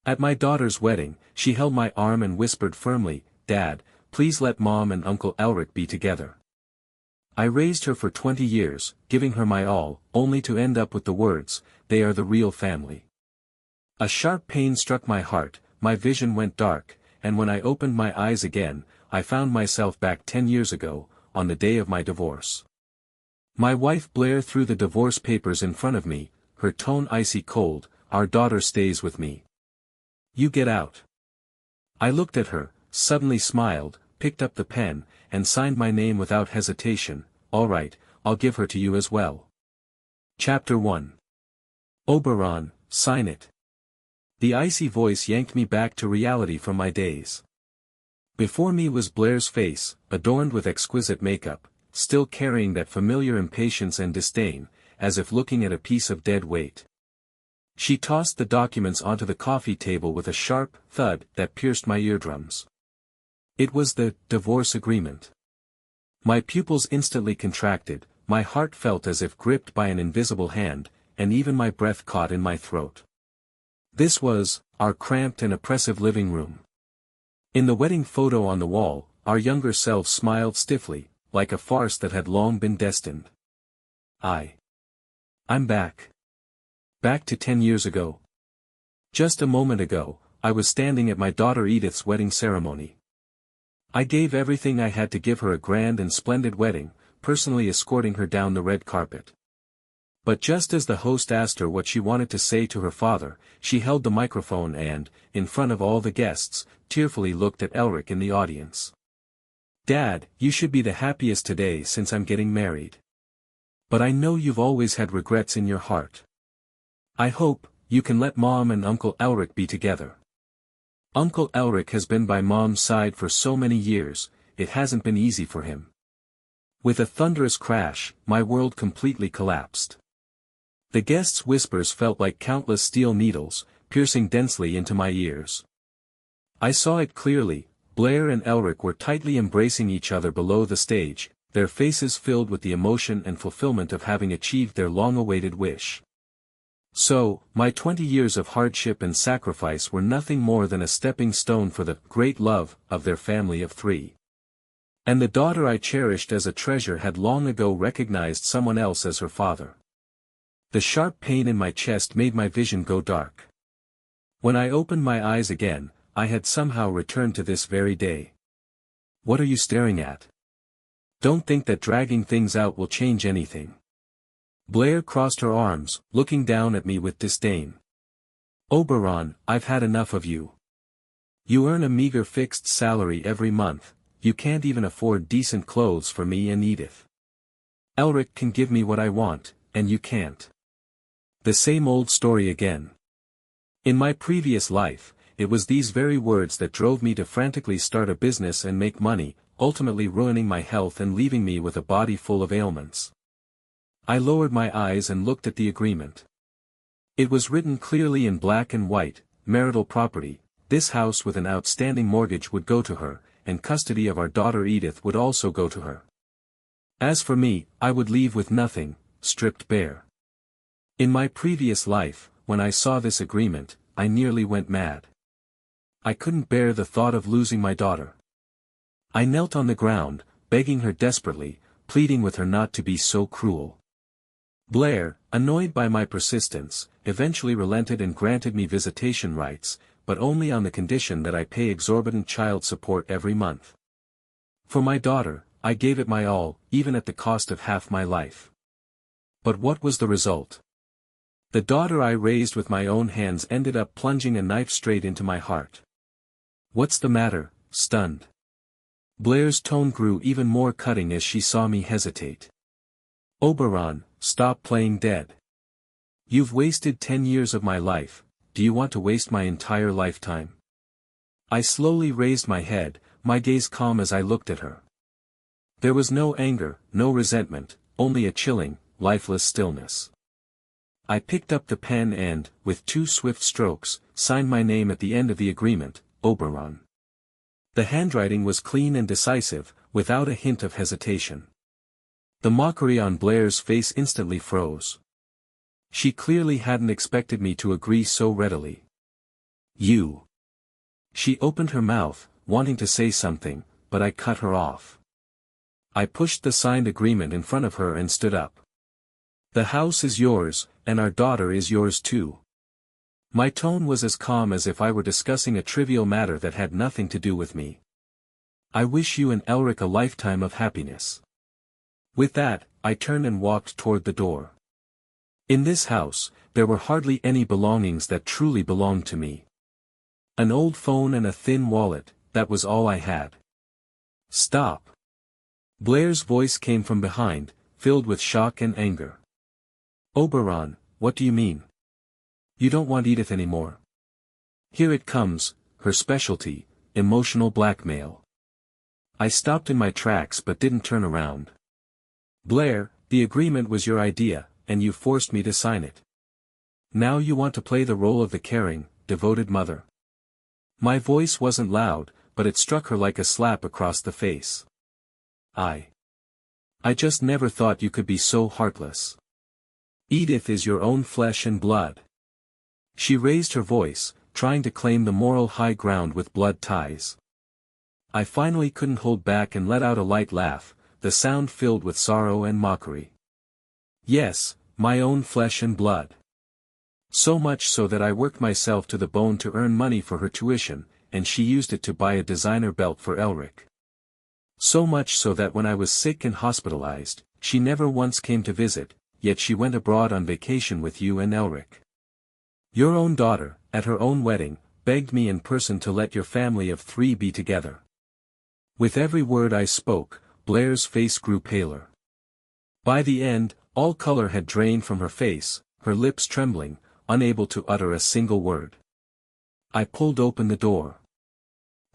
At my daughter's wedding, she held my arm and whispered firmly, "Dad, please let Mom and Uncle Elric be together." I raised her for 20 years, giving her my all, only to end up with the words, "They are the real family." A sharp pain struck my heart, my vision went dark, and when I opened my eyes again, I found myself back 10 years ago, on the day of my divorce. My wife Blair threw the divorce papers in front of me, her tone icy cold, "Our daughter stays with me. You get out." I looked at her, suddenly smiled, picked up the pen, and signed my name without hesitation. "All right, I'll give her to you as well." Chapter 1. Oberon, sign it. The icy voice yanked me back to reality from my days. Before me was Blair's face, adorned with exquisite makeup, still carrying that familiar impatience and disdain, as if looking at a piece of dead weight. She tossed the documents onto the coffee table with a sharp thud that pierced my eardrums. It was the divorce agreement. My pupils instantly contracted, my heart felt as if gripped by an invisible hand, and even my breath caught in my throat. This was our cramped and oppressive living room. In the wedding photo on the wall, our younger selves smiled stiffly, like a farce that had long been destined. I'm back. Back to 10 years ago. Just a moment ago, I was standing at my daughter Edith's wedding ceremony. I gave everything I had to give her a grand and splendid wedding, personally escorting her down the red carpet. But just as the host asked her what she wanted to say to her father, she held the microphone and, in front of all the guests, tearfully looked at Elric in the audience. "Dad, you should be the happiest today since I'm getting married. But I know you've always had regrets in your heart. I hope you can let Mom and Uncle Elric be together. Uncle Elric has been by Mom's side for so many years, it hasn't been easy for him." With a thunderous crash, my world completely collapsed. The guests' whispers felt like countless steel needles, piercing densely into my ears. I saw it clearly. Blair and Elric were tightly embracing each other below the stage, their faces filled with the emotion and fulfillment of having achieved their long-awaited wish. So, my 20 years of hardship and sacrifice were nothing more than a stepping stone for the great love of their family of 3. And the daughter I cherished as a treasure had long ago recognized someone else as her father. The sharp pain in my chest made my vision go dark. When I opened my eyes again, I had somehow returned to this very day. "What are you staring at? Don't think that dragging things out will change anything." Blair crossed her arms, looking down at me with disdain. "Oberon, I've had enough of you. You earn a meager fixed salary every month, you can't even afford decent clothes for me and Edith. Elric can give me what I want, and you can't. The same old story again." In my previous life, it was these very words that drove me to frantically start a business and make money, ultimately ruining my health and leaving me with a body full of ailments. I lowered my eyes and looked at the agreement. It was written clearly in black and white, marital property, this house with an outstanding mortgage would go to her, and custody of our daughter Edith would also go to her. As for me, I would leave with nothing, stripped bare. In my previous life, when I saw this agreement, I nearly went mad. I couldn't bear the thought of losing my daughter. I knelt on the ground, begging her desperately, pleading with her not to be so cruel. Blair, annoyed by my persistence, eventually relented and granted me visitation rights, but only on the condition that I pay exorbitant child support every month. For my daughter, I gave it my all, even at the cost of half my life. But what was the result? The daughter I raised with my own hands ended up plunging a knife straight into my heart. "What's the matter?" stunned. Blair's tone grew even more cutting as she saw me hesitate. "Oberon, stop playing dead. You've wasted 10 years of my life, do you want to waste my entire lifetime?" I slowly raised my head, my gaze calm as I looked at her. There was no anger, no resentment, only a chilling, lifeless stillness. I picked up the pen and, with 2 swift strokes, signed my name at the end of the agreement, Oberon. The handwriting was clean and decisive, without a hint of hesitation. The mockery on Blair's face instantly froze. She clearly hadn't expected me to agree so readily. You. She opened her mouth, wanting to say something, but I cut her off. I pushed the signed agreement in front of her and stood up. The house is yours, and our daughter is yours too. My tone was as calm as if I were discussing a trivial matter that had nothing to do with me. I wish you and Elric a lifetime of happiness. With that, I turned and walked toward the door. In this house, there were hardly any belongings that truly belonged to me. An old phone and a thin wallet, that was all I had. Stop. Blair's voice came from behind, filled with shock and anger. Oberon, what do you mean? You don't want Edith anymore. Here it comes, her specialty, emotional blackmail. I stopped in my tracks but didn't turn around. Blair, the agreement was your idea, and you forced me to sign it. Now you want to play the role of the caring, devoted mother. My voice wasn't loud, but it struck her like a slap across the face. I just never thought you could be so heartless. Edith is your own flesh and blood. She raised her voice, trying to claim the moral high ground with blood ties. I finally couldn't hold back and let out a light laugh, the sound filled with sorrow and mockery. Yes, my own flesh and blood. So much so that I worked myself to the bone to earn money for her tuition, and she used it to buy a designer belt for Elric. So much so that when I was sick and hospitalized, she never once came to visit, yet she went abroad on vacation with you and Elric. Your own daughter, at her own wedding, begged me in person to let your family of 3 be together. With every word I spoke, Blair's face grew paler. By the end, all color had drained from her face, her lips trembling, unable to utter a single word. I pulled open the door.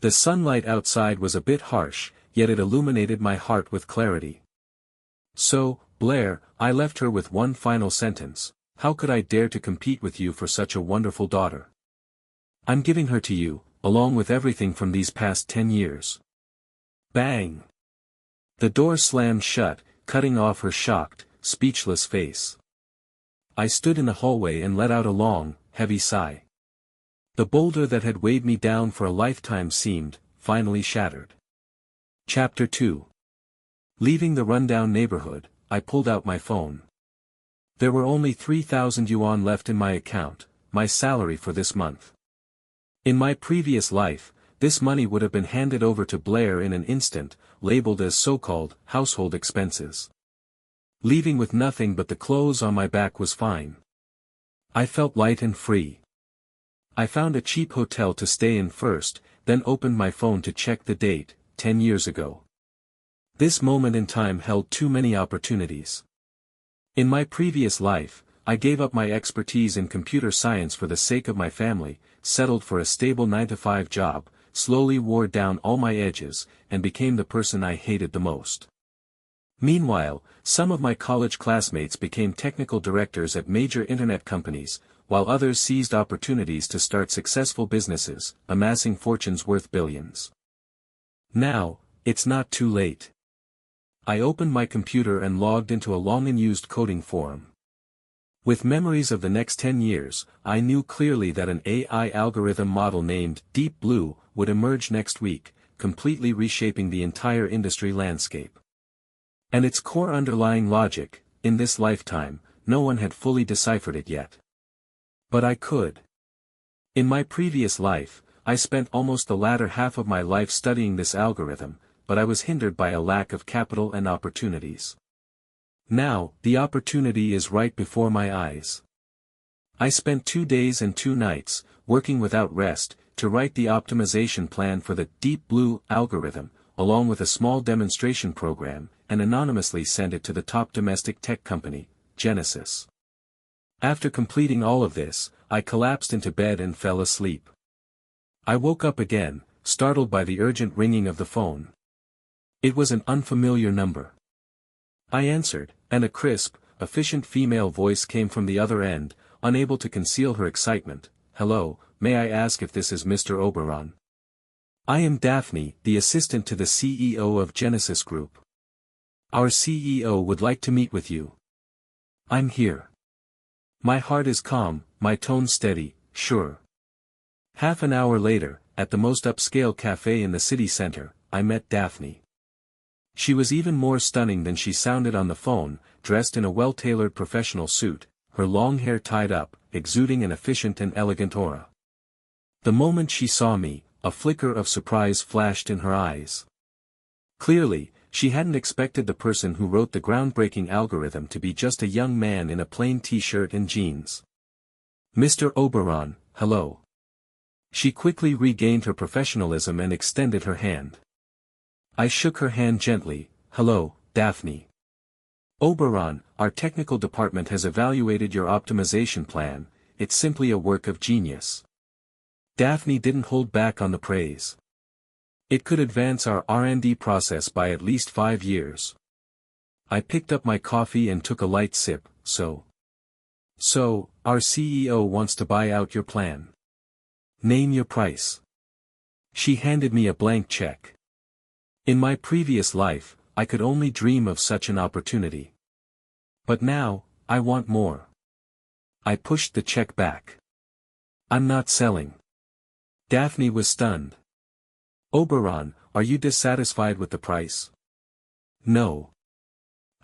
The sunlight outside was a bit harsh, yet it illuminated my heart with clarity. So, Blair, I left her with one final sentence: how could I dare to compete with you for such a wonderful daughter? I'm giving her to you, along with everything from these past 10 years. Bang! The door slammed shut, cutting off her shocked, speechless face. I stood in the hallway and let out a long, heavy sigh. The boulder that had weighed me down for a lifetime seemed, finally shattered. Chapter 2. Leaving the rundown neighborhood, I pulled out my phone. There were only 3,000 yuan left in my account, my salary for this month. In my previous life, this money would have been handed over to Blair in an instant, labeled as so-called household expenses. Leaving with nothing but the clothes on my back was fine. I felt light and free. I found a cheap hotel to stay in first, then opened my phone to check the date, 10 years ago. This moment in time held too many opportunities. In my previous life, I gave up my expertise in computer science for the sake of my family, settled for a stable 9-to-5 job, slowly wore down all my edges, and became the person I hated the most. Meanwhile, some of my college classmates became technical directors at major internet companies, while others seized opportunities to start successful businesses, amassing fortunes worth billions. Now, it's not too late. I opened my computer and logged into a long-unused coding forum. With memories of the next 10 years, I knew clearly that an AI algorithm model named Deep Blue would emerge next week, completely reshaping the entire industry landscape. And its core underlying logic, in this lifetime, no one had fully deciphered it yet. But I could. In my previous life, I spent almost the latter half of my life studying this algorithm, but I was hindered by a lack of capital and opportunities. Now, the opportunity is right before my eyes. I spent 2 days and 2 nights, working without rest, to write the optimization plan for the Deep Blue algorithm, along with a small demonstration program, and anonymously sent it to the top domestic tech company, Genesis. After completing all of this, I collapsed into bed and fell asleep. I woke up again, startled by the urgent ringing of the phone. It was an unfamiliar number. I answered, and a crisp, efficient female voice came from the other end, unable to conceal her excitement. "Hello, may I ask if this is Mr. Oberon?" "I am Daphne, the assistant to the CEO of Genesis Group. Our CEO would like to meet with you." "I'm here." My heart is calm, my tone steady. "Sure. Half an hour later, at the most upscale cafe in the city center, I met Daphne. She was even more stunning than she sounded on the phone, dressed in a well-tailored professional suit, her long hair tied up, exuding an efficient and elegant aura. The moment she saw me, a flicker of surprise flashed in her eyes. Clearly, she hadn't expected the person who wrote the groundbreaking algorithm to be just a young man in a plain t-shirt and jeans. "Mr. Oberon, hello." She quickly regained her professionalism and extended her hand. I shook her hand gently. "Hello, Daphne. Oberon, our technical department has evaluated your optimization plan, it's simply a work of genius." Daphne didn't hold back on the praise. "It could advance our R&D process by at least 5 years." I picked up my coffee and took a light sip. So, our CEO wants to buy out your plan. Name your price." She handed me a blank check. In my previous life, I could only dream of such an opportunity. But now, I want more. I pushed the check back. "I'm not selling." Daphne was stunned. "Oberon, are you dissatisfied with the price?" "No."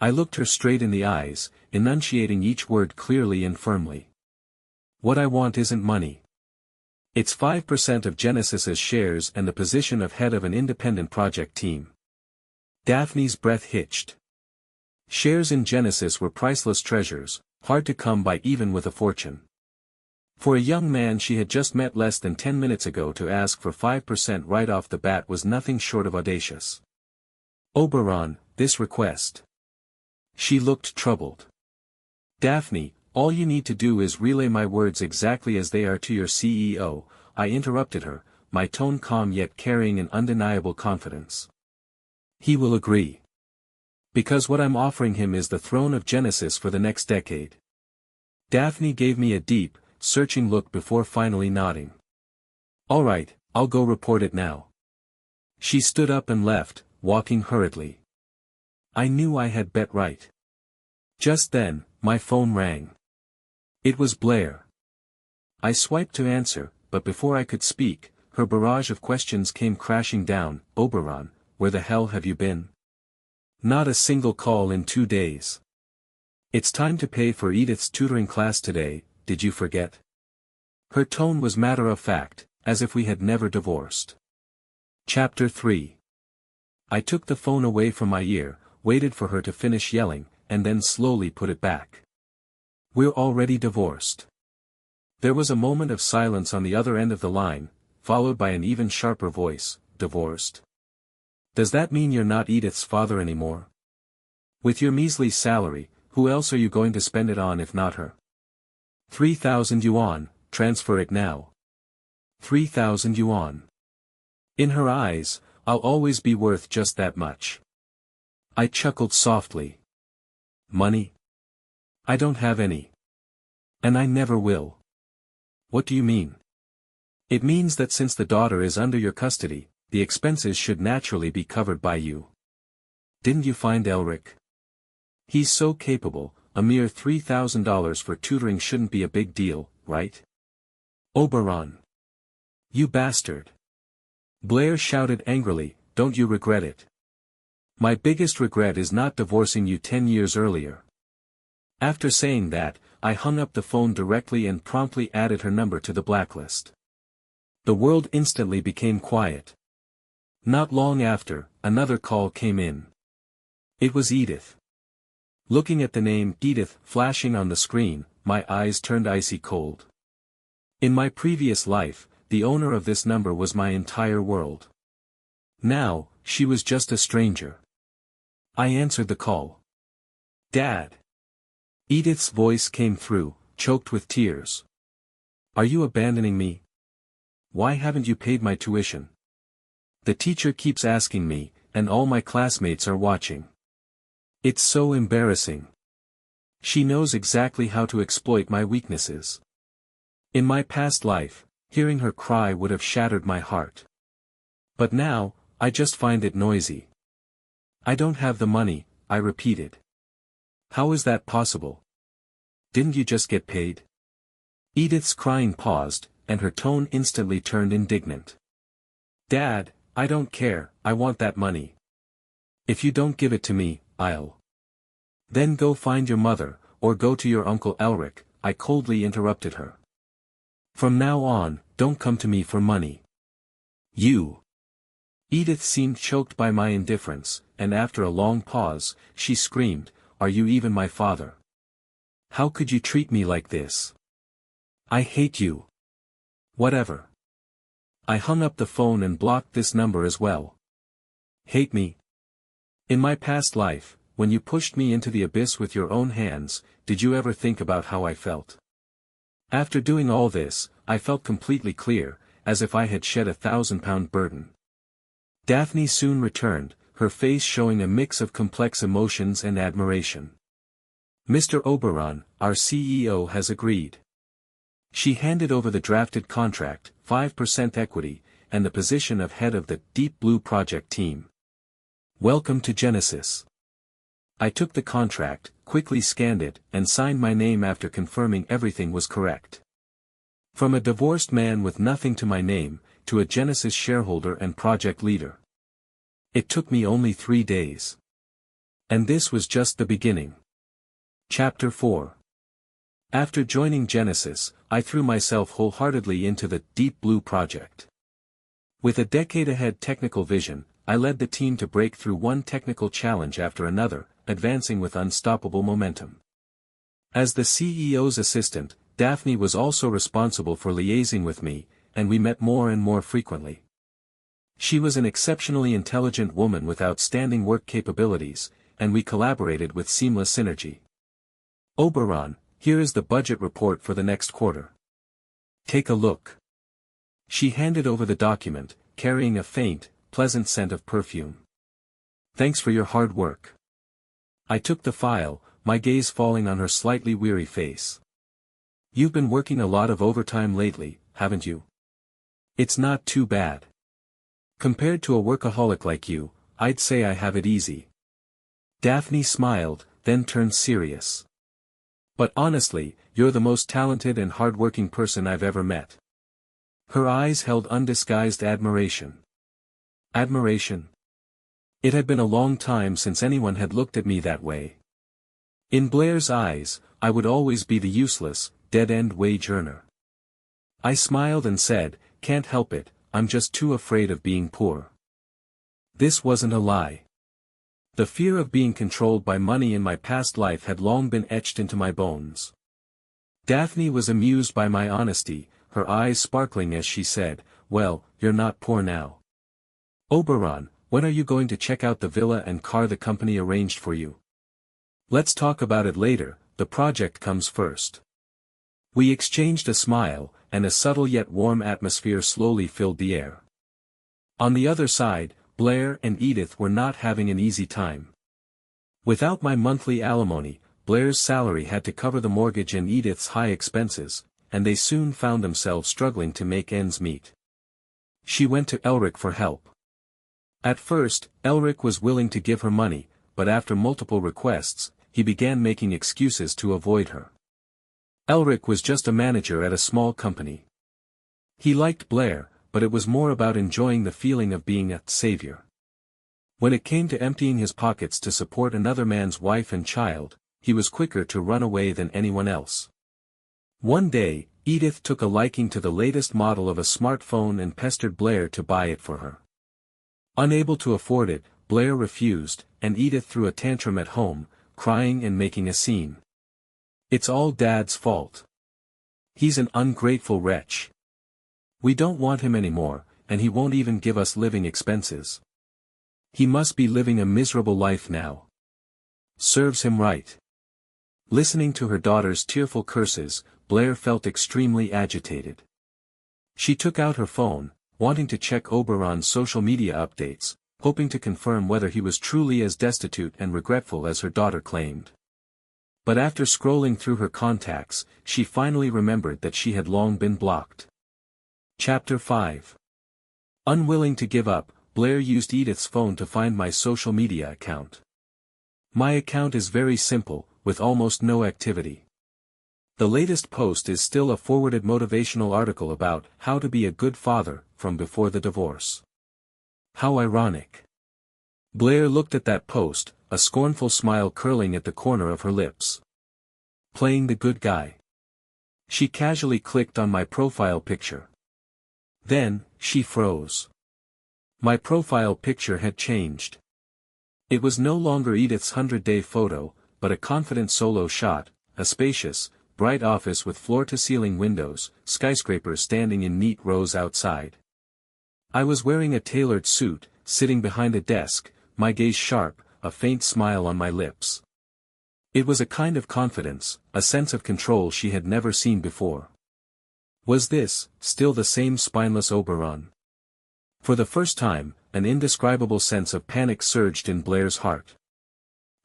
I looked her straight in the eyes, enunciating each word clearly and firmly. "What I want isn't money. It's 5% of Genesis's shares and the position of head of an independent project team." Daphne's breath hitched. Shares in Genesis were priceless treasures, hard to come by even with a fortune. For a young man she had just met less than 10 minutes ago to ask for 5% right off the bat was nothing short of audacious. "Oberon, this request." She looked troubled. "Daphne, all you need to do is relay my words exactly as they are to your CEO, I interrupted her, my tone calm yet carrying an undeniable confidence. "He will agree. Because what I'm offering him is the throne of Genesis for the next decade." Daphne gave me a deep, searching look before finally nodding. "All right, I'll go report it now." She stood up and left, walking hurriedly. I knew I had bet right. Just then, my phone rang. It was Blair. I swiped to answer, but before I could speak, her barrage of questions came crashing down. "Oberon, where the hell have you been? Not a single call in 2 days. It's time to pay for Edith's tutoring class today, did you forget?" Her tone was matter-of-fact, as if we had never divorced. Chapter 3. I took the phone away from my ear, waited for her to finish yelling, and then slowly put it back. "We're already divorced." There was a moment of silence on the other end of the line, followed by an even sharper voice. "Divorced? Does that mean you're not Edith's father anymore? With your measly salary, who else are you going to spend it on if not her? 3,000 yuan, transfer it now." 3,000 yuan. In her eyes, I'll always be worth just that much. I chuckled softly. "Money? I don't have any. And I never will." "What do you mean?" "It means that since the daughter is under your custody, the expenses should naturally be covered by you. Didn't you find Elric? He's so capable, a mere $3,000 for tutoring shouldn't be a big deal, right?" "Oberon. You bastard." Blair shouted angrily, "Don't you regret it?" "My biggest regret is not divorcing you 10 years earlier." After saying that, I hung up the phone directly and promptly added her number to the blacklist. The world instantly became quiet. Not long after, another call came in. It was Edith. Looking at the name Edith flashing on the screen, my eyes turned icy cold. In my previous life, the owner of this number was my entire world. Now, she was just a stranger. I answered the call. "Dad." Edith's voice came through, choked with tears. "Are you abandoning me? Why haven't you paid my tuition? The teacher keeps asking me, and all my classmates are watching. It's so embarrassing. She knows exactly how to exploit my weaknesses." In my past life, hearing her cry would have shattered my heart. But now, I just find it noisy. "I don't have the money," I repeated. "How is that possible? Didn't you just get paid?" Edith's crying paused, and her tone instantly turned indignant. "Dad, I don't care, I want that money. If you don't give it to me, I'll—" "Then go find your mother, or go to your Uncle Elric," I coldly interrupted her. "From now on, don't come to me for money. You." Edith seemed choked by my indifference, and after a long pause, she screamed, "Are you even my father? How could you treat me like this? I hate you. Whatever." I hung up the phone and blocked this number as well. Hate me? In my past life, when you pushed me into the abyss with your own hands, did you ever think about how I felt? After doing all this, I felt completely clear, as if I had shed 1,000-pound burden. Daphne soon returned, her face showing a mix of complex emotions and admiration. "Mr. Oberon, our CEO has agreed." She handed over the drafted contract, 5% equity, and the position of head of the Deep Blue project team. "Welcome to Genesis." I took the contract, quickly scanned it, and signed my name after confirming everything was correct. From a divorced man with nothing to my name, to a Genesis shareholder and project leader. It took me only 3 days. And this was just the beginning. Chapter 4. After joining Genesis, I threw myself wholeheartedly into the Deep Blue project. With a decade-ahead technical vision, I led the team to break through one technical challenge after another, advancing with unstoppable momentum. As the CEO's assistant, Daphne was also responsible for liaising with me, and we met more and more frequently. She was an exceptionally intelligent woman with outstanding work capabilities, and we collaborated with seamless synergy. "Oberon, here is the budget report for the next quarter. Take a look." She handed over the document, carrying a faint, pleasant scent of perfume. "Thanks for your hard work." I took the file, my gaze falling on her slightly weary face. "You've been working a lot of overtime lately, haven't you?" "It's not too bad. Compared to a workaholic like you, I'd say I have it easy." Daphne smiled, then turned serious. "But honestly, you're the most talented and hard-working person I've ever met." Her eyes held undisguised admiration. Admiration? It had been a long time since anyone had looked at me that way. In Blair's eyes, I would always be the useless, dead-end wage earner. I smiled and said, "Can't help it, I'm just too afraid of being poor." This wasn't a lie. The fear of being controlled by money in my past life had long been etched into my bones. Daphne was amused by my honesty, her eyes sparkling as she said, "Well, you're not poor now. Oberon, when are you going to check out the villa and car the company arranged for you?" "Let's talk about it later, the project comes first." We exchanged a smile, and a subtle yet warm atmosphere slowly filled the air. On the other side, Blair and Edith were not having an easy time. Without my monthly alimony, Blair's salary had to cover the mortgage and Edith's high expenses, and they soon found themselves struggling to make ends meet. She went to Elric for help. At first, Elric was willing to give her money, but after multiple requests, he began making excuses to avoid her. Elric was just a manager at a small company. He liked Blair, but it was more about enjoying the feeling of being a savior. When it came to emptying his pockets to support another man's wife and child, he was quicker to run away than anyone else. One day, Edith took a liking to the latest model of a smartphone and pestered Blair to buy it for her. Unable to afford it, Blair refused, and Edith threw a tantrum at home, crying and making a scene. "It's all Dad's fault. He's an ungrateful wretch. We don't want him anymore, and he won't even give us living expenses. He must be living a miserable life now. Serves him right." Listening to her daughter's tearful curses, Blair felt extremely agitated. She took out her phone, wanting to check Oberon's social media updates, hoping to confirm whether he was truly as destitute and regretful as her daughter claimed. But after scrolling through her contacts, she finally remembered that she had long been blocked. Chapter 5. Unwilling to give up, Blair used Edith's phone to find my social media account. My account is very simple, with almost no activity. The latest post is still a forwarded motivational article about how to be a good father from before the divorce. How ironic. Blair looked at that post, a scornful smile curling at the corner of her lips. Playing the good guy. She casually clicked on my profile picture. Then, she froze. My profile picture had changed. It was no longer Edith's 100-day photo, but a confident solo shot, a spacious, bright office with floor-to-ceiling windows, skyscrapers standing in neat rows outside. I was wearing a tailored suit, sitting behind a desk, my gaze sharp, a faint smile on my lips. It was a kind of confidence, a sense of control she had never seen before. Was this, still the same spineless Oberon? For the first time, an indescribable sense of panic surged in Blair's heart.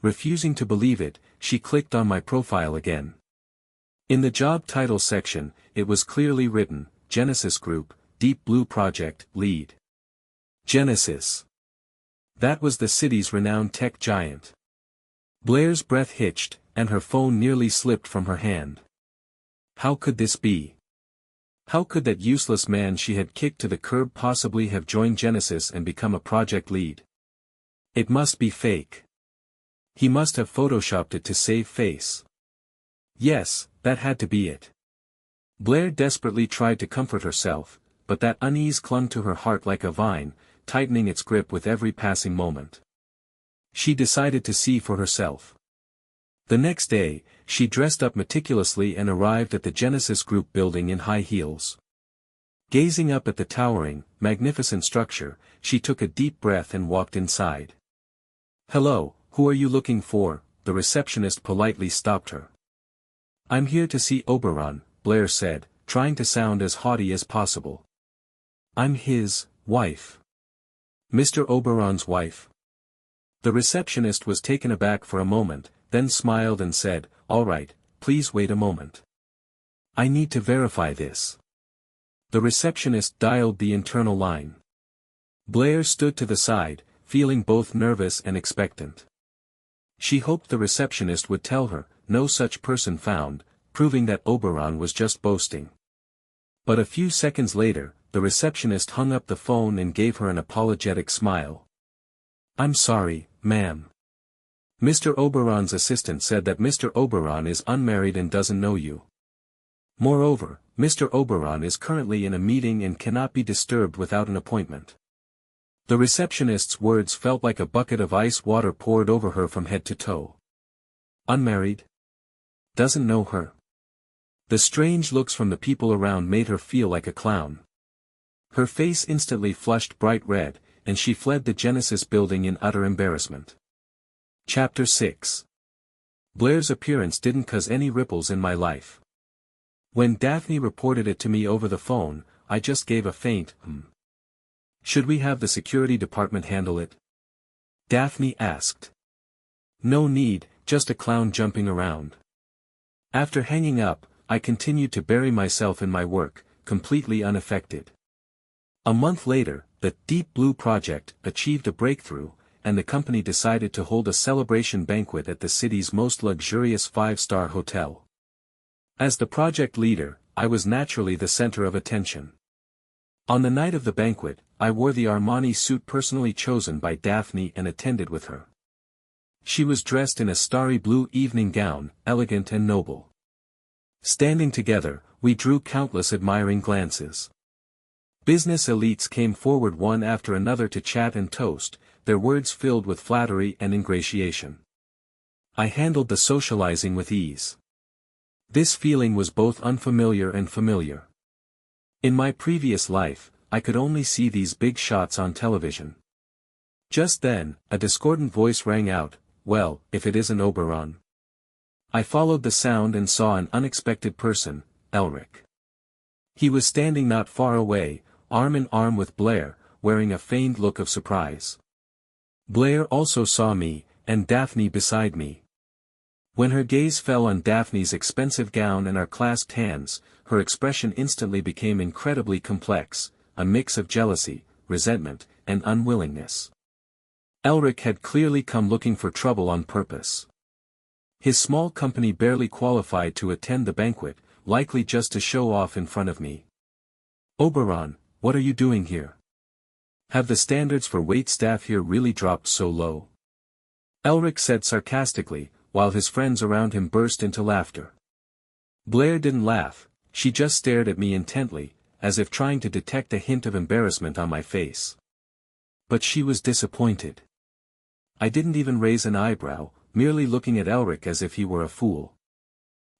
Refusing to believe it, she clicked on my profile again. In the job title section, it was clearly written, Genesis Group, Deep Blue Project, Lead. Genesis. That was the city's renowned tech giant. Blair's breath hitched, and her phone nearly slipped from her hand. How could this be? How could that useless man she had kicked to the curb possibly have joined Genesis and become a project lead? It must be fake. He must have photoshopped it to save face. Yes, that had to be it. Blair desperately tried to comfort herself, but that unease clung to her heart like a vine, tightening its grip with every passing moment. She decided to see for herself. The next day, she dressed up meticulously and arrived at the Genesis Group building in high heels. Gazing up at the towering, magnificent structure, she took a deep breath and walked inside. "Hello, who are you looking for?" the receptionist politely stopped her. "I'm here to see Oberon," Blair said, trying to sound as haughty as possible. "I'm his wife." "Mr. Oberon's wife?" The receptionist was taken aback for a moment, then smiled and said, "All right, please wait a moment. I need to verify this." The receptionist dialed the internal line. Blair stood to the side, feeling both nervous and expectant. She hoped the receptionist would tell her, no such person found, proving that Oberon was just boasting. But a few seconds later, the receptionist hung up the phone and gave her an apologetic smile. "I'm sorry, ma'am. Mr. Oberon's assistant said that Mr. Oberon is unmarried and doesn't know you. Moreover, Mr. Oberon is currently in a meeting and cannot be disturbed without an appointment." The receptionist's words felt like a bucket of ice water poured over her from head to toe. Unmarried? Doesn't know her? The strange looks from the people around made her feel like a clown. Her face instantly flushed bright red, and she fled the Genesis building in utter embarrassment. Chapter 6. Blair's appearance didn't cause any ripples in my life. When Daphne reported it to me over the phone, I just gave a faint, "Should we have the security department handle it?" Daphne asked. "No need, just a clown jumping around." After hanging up, I continued to bury myself in my work, completely unaffected. A month later, the Deep Blue Project achieved a breakthrough, and the company decided to hold a celebration banquet at the city's most luxurious 5-star hotel. As the project leader, I was naturally the center of attention. On the night of the banquet, I wore the Armani suit personally chosen by Daphne and attended with her. She was dressed in a starry blue evening gown, elegant and noble. Standing together, we drew countless admiring glances. Business elites came forward one after another to chat and toast, their words filled with flattery and ingratiation. I handled the socializing with ease. This feeling was both unfamiliar and familiar. In my previous life, I could only see these big shots on television. Just then, a discordant voice rang out, "Well, if it isn't Oberon." I followed the sound and saw an unexpected person, Elric. He was standing not far away, arm in arm with Blair, wearing a feigned look of surprise. Blair also saw me, and Daphne beside me. When her gaze fell on Daphne's expensive gown and our clasped hands, her expression instantly became incredibly complex, a mix of jealousy, resentment, and unwillingness. Elric had clearly come looking for trouble on purpose. His small company barely qualified to attend the banquet, likely just to show off in front of me. Oberon, what are you doing here? Have the standards for waitstaff here really dropped so low? Elric said sarcastically, while his friends around him burst into laughter. Blair didn't laugh, she just stared at me intently, as if trying to detect a hint of embarrassment on my face. But she was disappointed. I didn't even raise an eyebrow, merely looking at Elric as if he were a fool.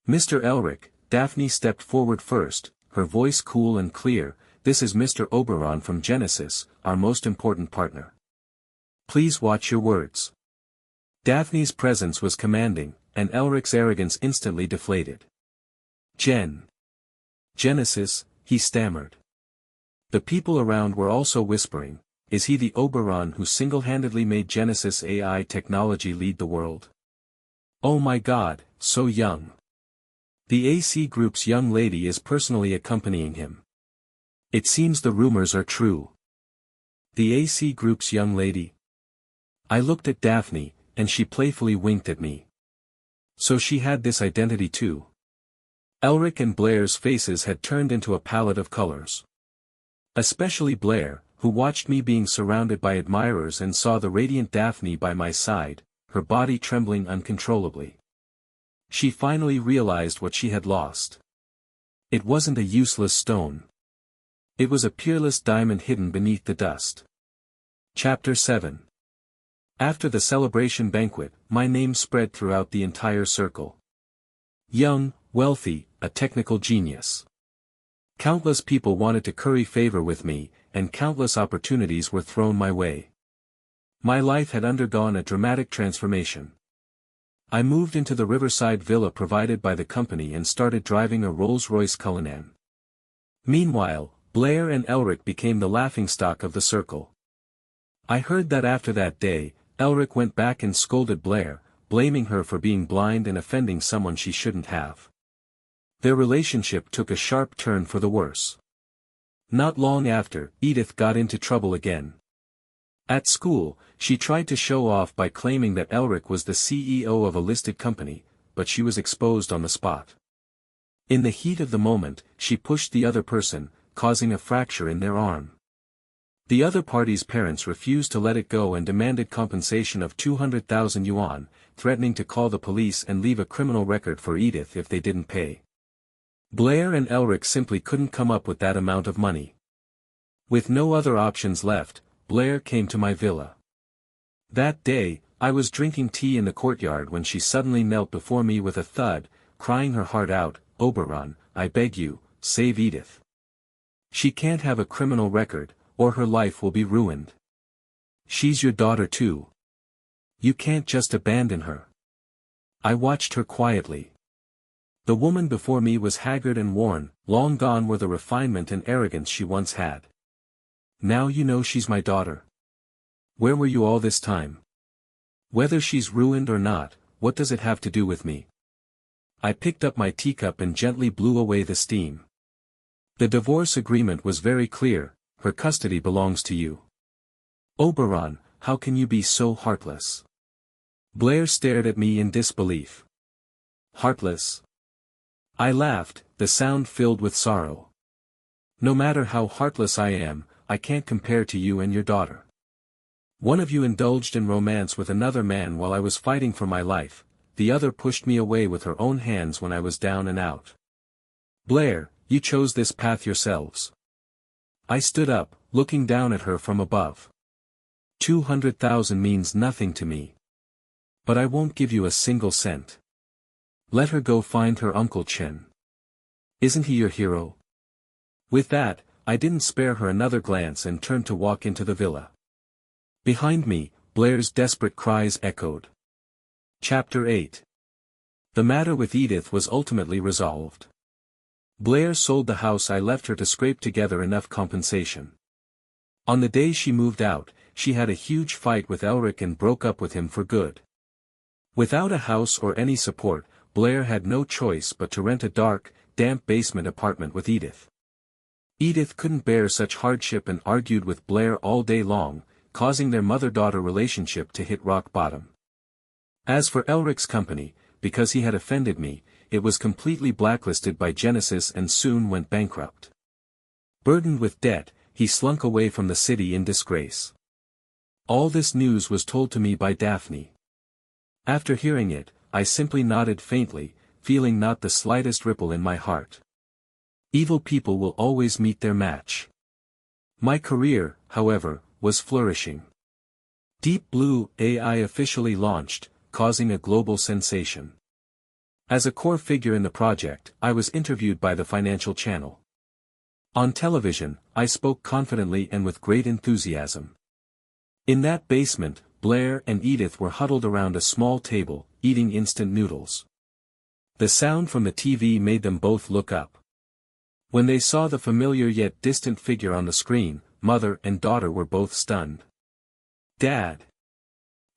Mr. Elric, Daphne stepped forward first, her voice cool and clear. This is Mr. Oberon from Genesis, our most important partner. Please watch your words. Daphne's presence was commanding, and Elric's arrogance instantly deflated. Genesis, he stammered. The people around were also whispering, is he the Oberon who single-handedly made Genesis AI technology lead the world? Oh my God, so young. The AC Group's young lady is personally accompanying him. It seems the rumors are true. The AC Group's young lady? I looked at Daphne, and she playfully winked at me. So she had this identity too. Elric and Blair's faces had turned into a palette of colors. Especially Blair, who watched me being surrounded by admirers and saw the radiant Daphne by my side, her body trembling uncontrollably. She finally realized what she had lost. It wasn't a useless stone. It was a peerless diamond hidden beneath the dust. Chapter 7. After the celebration banquet, my name spread throughout the entire circle. Young, wealthy, a technical genius. Countless people wanted to curry favor with me, and countless opportunities were thrown my way. My life had undergone a dramatic transformation. I moved into the riverside villa provided by the company and started driving a Rolls-Royce Cullinan. Meanwhile, Blair and Elric became the laughingstock of the circle. I heard that after that day, Elric went back and scolded Blair, blaming her for being blind and offending someone she shouldn't have. Their relationship took a sharp turn for the worse. Not long after, Edith got into trouble again. At school, she tried to show off by claiming that Elric was the CEO of a listed company, but she was exposed on the spot. In the heat of the moment, she pushed the other person, causing a fracture in their arm. The other party's parents refused to let it go and demanded compensation of 200,000 yuan, threatening to call the police and leave a criminal record for Edith if they didn't pay. Blair and Elric simply couldn't come up with that amount of money. With no other options left, Blair came to my villa. That day, I was drinking tea in the courtyard when she suddenly knelt before me with a thud, crying her heart out, "Oberon, I beg you, save Edith. She can't have a criminal record, or her life will be ruined. She's your daughter too. You can't just abandon her." I watched her quietly. The woman before me was haggard and worn, long gone were the refinement and arrogance she once had. "Now you know she's my daughter. Where were you all this time? Whether she's ruined or not, what does it have to do with me?" I picked up my teacup and gently blew away the steam. The divorce agreement was very clear, her custody belongs to you. "Oberon, how can you be so heartless?" Blair stared at me in disbelief. "Heartless?" I laughed, the sound filled with sorrow. "No matter how heartless I am, I can't compare to you and your daughter. One of you indulged in romance with another man while I was fighting for my life, the other pushed me away with her own hands when I was down and out. Blair, you chose this path yourselves." I stood up, looking down at her from above. 200,000 means nothing to me. But I won't give you a single cent. Let her go find her Uncle Chen. Isn't he your hero? With that, I didn't spare her another glance and turned to walk into the villa. Behind me, Blair's desperate cries echoed. Chapter 8. The matter with Edith was ultimately resolved. Blair sold the house I left her to scrape together enough compensation. On the day she moved out, she had a huge fight with Elric and broke up with him for good. Without a house or any support, Blair had no choice but to rent a dark, damp basement apartment with Edith. Edith couldn't bear such hardship and argued with Blair all day long, causing their mother-daughter relationship to hit rock bottom. As for Elric's company, because he had offended me, it was completely blacklisted by Genesis and soon went bankrupt. Burdened with debt, he slunk away from the city in disgrace. All this news was told to me by Daphne. After hearing it, I simply nodded faintly, feeling not the slightest ripple in my heart. Evil people will always meet their match. My career, however, was flourishing. Deep Blue AI officially launched, causing a global sensation. As a core figure in the project, I was interviewed by the Financial Channel. On television, I spoke confidently and with great enthusiasm. In that basement, Blair and Edith were huddled around a small table, eating instant noodles. The sound from the TV made them both look up. When they saw the familiar yet distant figure on the screen, mother and daughter were both stunned. "Dad!"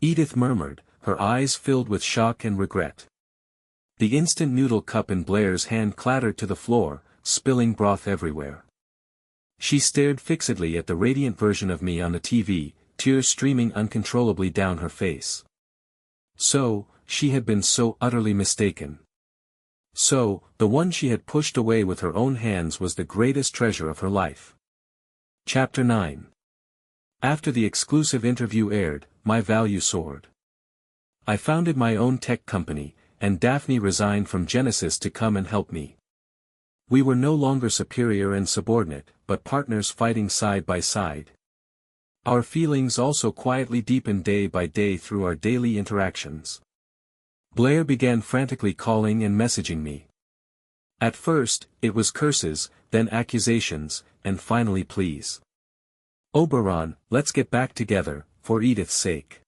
Edith murmured, her eyes filled with shock and regret. The instant noodle cup in Blair's hand clattered to the floor, spilling broth everywhere. She stared fixedly at the radiant version of me on the TV, tears streaming uncontrollably down her face. So, she had been so utterly mistaken. So, the one she had pushed away with her own hands was the greatest treasure of her life. Chapter 9. After the exclusive interview aired, my value soared. I founded my own tech company, and Daphne resigned from Genesis to come and help me. We were no longer superior and subordinate, but partners fighting side by side. Our feelings also quietly deepened day by day through our daily interactions. Blair began frantically calling and messaging me. At first, it was curses, then accusations, and finally pleas. "Oberon, let's get back together, for Edith's sake.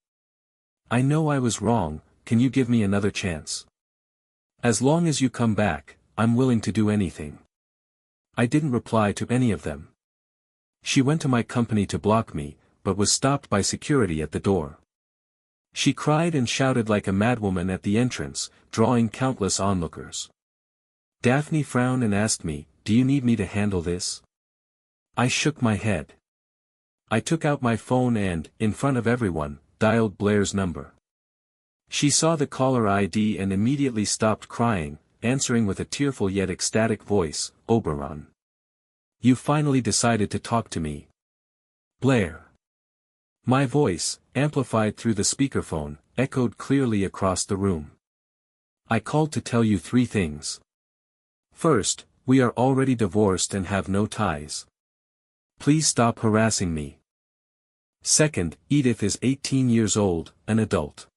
I know I was wrong, can you give me another chance? As long as you come back, I'm willing to do anything." I didn't reply to any of them. She went to my company to block me, but was stopped by security at the door. She cried and shouted like a madwoman at the entrance, drawing countless onlookers. Daphne frowned and asked me, "Do you need me to handle this?" I shook my head. I took out my phone and, in front of everyone, dialed Blair's number. She saw the caller ID and immediately stopped crying, answering with a tearful yet ecstatic voice, "Oberon. You finally decided to talk to me." "Blair." My voice, amplified through the speakerphone, echoed clearly across the room. "I called to tell you 3 things. First, we are already divorced and have no ties. Please stop harassing me. Second, Edith is 18 years old, an adult.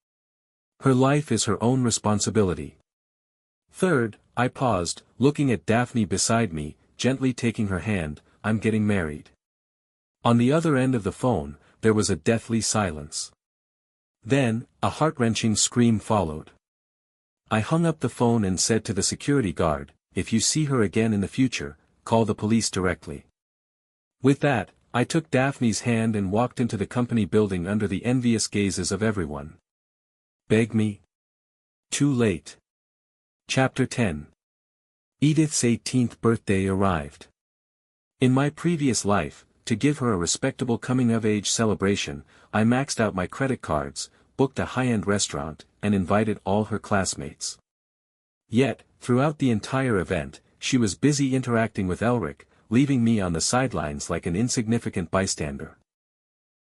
Her life is her own responsibility. Third," I paused, looking at Daphne beside me, gently taking her hand, "I'm getting married." On the other end of the phone, there was a deathly silence. Then, a heart-wrenching scream followed. I hung up the phone and said to the security guard, "If you see her again in the future, call the police directly." With that, I took Daphne's hand and walked into the company building under the envious gazes of everyone. Beg me? Too late. Chapter 10. Edith's 18th birthday arrived. In my previous life, to give her a respectable coming-of-age celebration, I maxed out my credit cards, booked a high-end restaurant, and invited all her classmates. Yet, throughout the entire event, she was busy interacting with Elric, leaving me on the sidelines like an insignificant bystander.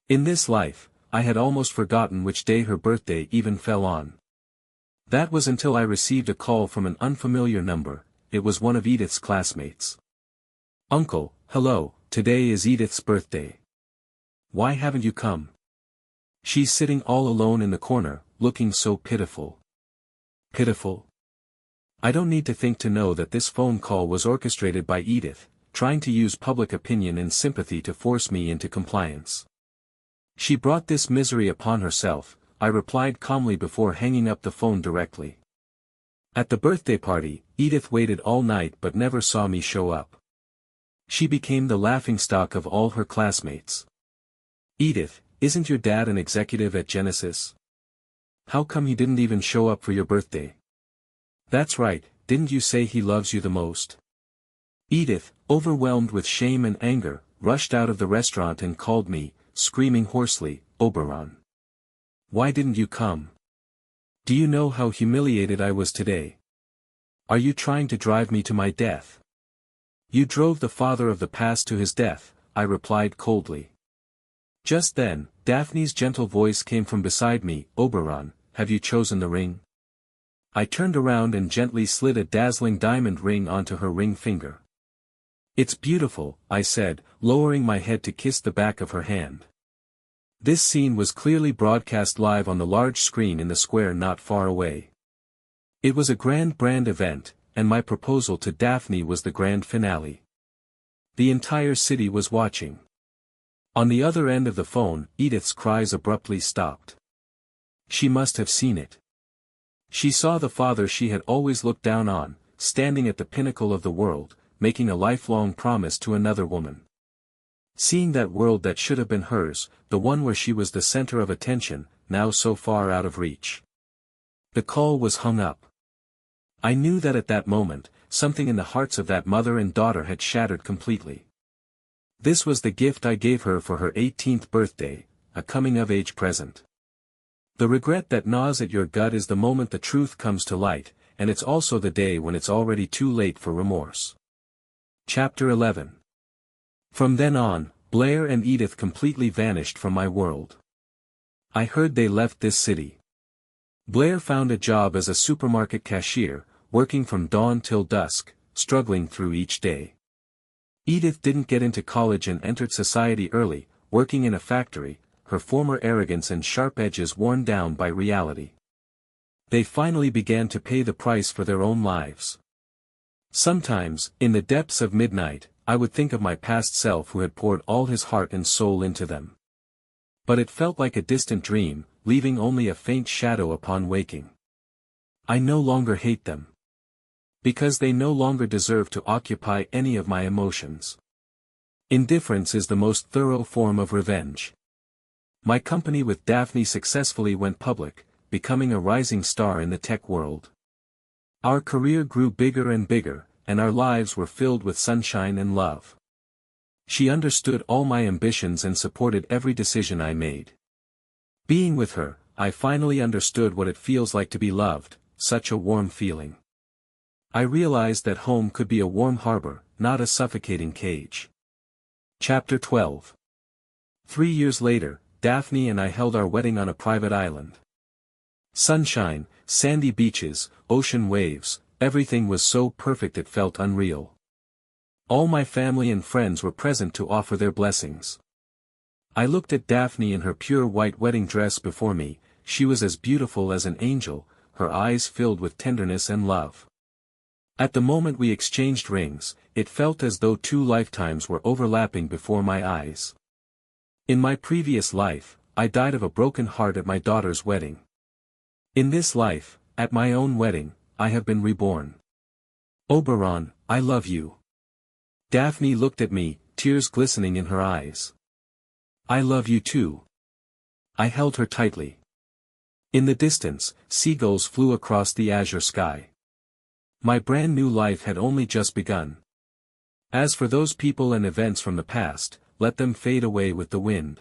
In this life, I had almost forgotten which day her birthday even fell on. That was until I received a call from an unfamiliar number. It was one of Edith's classmates. "Uncle, hello, today is Edith's birthday. Why haven't you come? She's sitting all alone in the corner, looking so pitiful." Pitiful? I don't need to think to know that this phone call was orchestrated by Edith, trying to use public opinion and sympathy to force me into compliance. She brought this misery upon herself, I replied calmly before hanging up the phone directly. At the birthday party, Edith waited all night but never saw me show up. She became the laughingstock of all her classmates. "Edith, isn't your dad an executive at Genesis? How come he didn't even show up for your birthday? That's right, didn't you say he loves you the most?" Edith, overwhelmed with shame and anger, rushed out of the restaurant and called me, screaming hoarsely, "Oberon. Why didn't you come? Do you know how humiliated I was today? Are you trying to drive me to my death? You drove the father of the past to his death, I replied coldly. Just then, Daphne's gentle voice came from beside me. Oberon, have you chosen the ring? I turned around and gently slid a dazzling diamond ring onto her ring finger. It's beautiful, I said, lowering my head to kiss the back of her hand. This scene was clearly broadcast live on the large screen in the square not far away. It was a grand event, and my proposal to Daphne was the grand finale. The entire city was watching. On the other end of the phone, Edith's cries abruptly stopped. She must have seen it. She saw the father she had always looked down on, standing at the pinnacle of the world, making a lifelong promise to another woman. Seeing that world that should have been hers, the one where she was the center of attention, now so far out of reach. The call was hung up. I knew that at that moment, something in the hearts of that mother and daughter had shattered completely. This was the gift I gave her for her 18th birthday, a coming-of-age present. The regret that gnaws at your gut is the moment the truth comes to light, and it's also the day when it's already too late for remorse. Chapter 11. From then on, Blair and Edith completely vanished from my world. I heard they left this city. Blair found a job as a supermarket cashier, working from dawn till dusk, struggling through each day. Edith didn't get into college and entered society early, working in a factory, her former arrogance and sharp edges worn down by reality. They finally began to pay the price for their own lives. Sometimes, in the depths of midnight, I would think of my past self who had poured all his heart and soul into them. But it felt like a distant dream, leaving only a faint shadow upon waking. I no longer hate them. Because they no longer deserve to occupy any of my emotions. Indifference is the most thorough form of revenge. My company with Daphne successfully went public, becoming a rising star in the tech world. Our career grew bigger and bigger, and our lives were filled with sunshine and love. She understood all my ambitions and supported every decision I made. Being with her, I finally understood what it feels like to be loved, such a warm feeling. I realized that home could be a warm harbor, not a suffocating cage. Chapter 12. 3 years later, Daphne and I held our wedding on a private island. Sunshine, sandy beaches, ocean waves, everything was so perfect it felt unreal. All my family and friends were present to offer their blessings. I looked at Daphne in her pure white wedding dress before me. She was as beautiful as an angel, her eyes filled with tenderness and love. At the moment we exchanged rings, it felt as though 2 lifetimes were overlapping before my eyes. In my previous life, I died of a broken heart at my daughter's wedding. In this life, at my own wedding, I have been reborn. Oberon, I love you. Daphne looked at me, tears glistening in her eyes. I love you too. I held her tightly. In the distance, seagulls flew across the azure sky. My brand new life had only just begun. As for those people and events from the past, let them fade away with the wind.